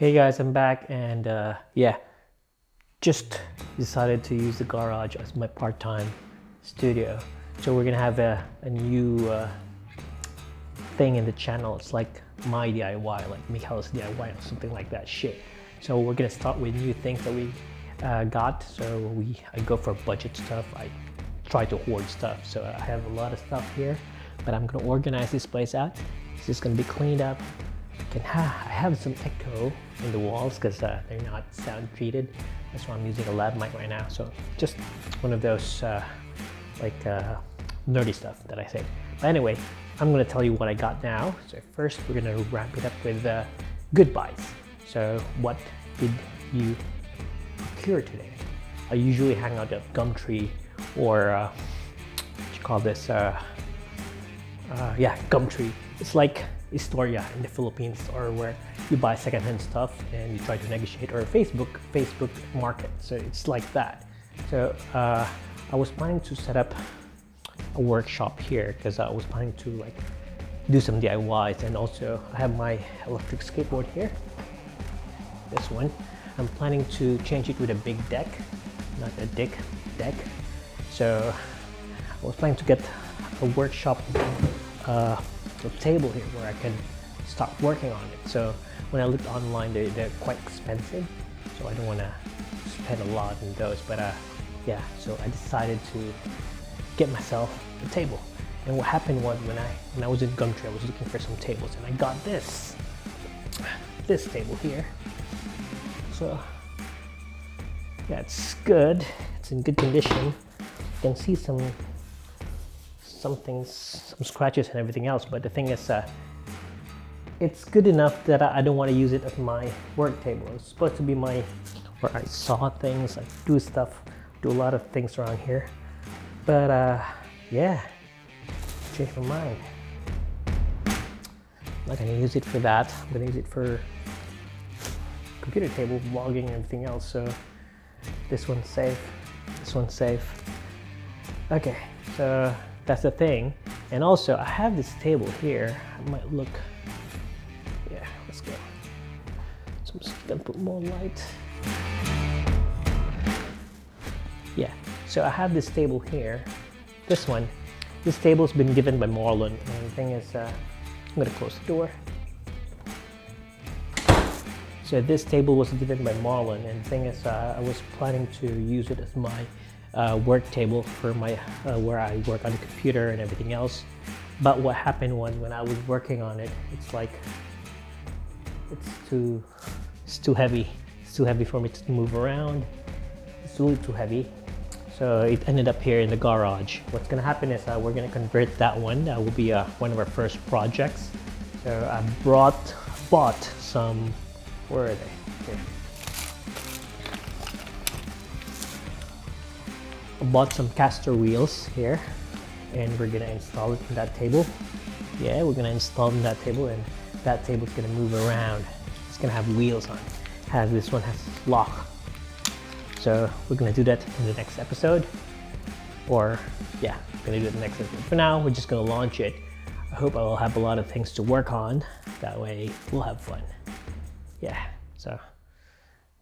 Hey guys, I'm back and yeah, just decided to use the garage as my part-time studio. So we're gonna have a new thing in the channel. It's like my DIY, like Mikel's DIY or something like that shit. So we're gonna start with new things that we got. So I go for budget stuff. I try to hoard stuff. So I have a lot of stuff here, but I'm gonna organize this place out. It's just gonna be cleaned up. I have some echo in the walls because they're not sound treated. That's why I'm using a lab mic right now. So just one of those nerdy stuff that I say. But anyway, I'm gonna tell you what I got now. So first we're gonna wrap it up with goodbyes. So what did you procure today? I usually hang out at Gumtree or what you call this? Yeah, Gumtree. It's like Historia in the Philippines, or where you buy secondhand stuff and you try to negotiate, or Facebook Market. So it's like that. So I was planning to set up a workshop here because I was planning to like do some DIYs, and also I have my electric skateboard here. This one. I'm planning to change it with a big deck, not a deck. So I was planning to get a workshop table here where I can start working on it. So when I looked online, they're quite expensive, so I don't want to spend a lot on those. But yeah, so I decided to get myself a table. And what happened was when I was in Gumtree, I was looking for some tables, and I got this table here. So yeah, it's good. It's in good condition. You can see some scratches and everything else, but the thing is it's good enough that I don't want to use it as my work table. It's supposed to be where I saw things, I do a lot of things around here. But yeah, changed my mind. I'm not gonna use it for that. I'm gonna use it for computer table, vlogging, and everything else. So this one's safe. Okay, so that's the thing. And also I have this table here. I might look, yeah, let's go. So I'm just gonna put more light. Yeah, so I have this table here. This table's been given by Marlon, and the thing is, I'm gonna close the door. So this table was given by Marlon, and the thing is, I was planning to use it as my work table for my where I work on the computer and everything else. But what happened was when I was working on it, it's like it's too heavy. It's too heavy for me to move around. It's really too heavy. So it ended up here in the garage. What's gonna happen is we're gonna convert that one. That will be one of our first projects. So I bought some. Where are they? Here. I bought some caster wheels here, and we're gonna install it in that table. Yeah, we're gonna install it in that table, and that table's gonna move around. It's gonna have wheels on it. This one has lock. So we're gonna do that in the next episode. Or yeah, we're gonna do it in the next episode. For now, we're just gonna launch it. I hope I will have a lot of things to work on. That way we'll have fun. Yeah, so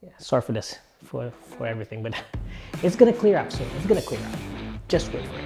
yeah, sorry for this, for everything, but it's gonna clear up soon. It's gonna clear up. Just wait for it.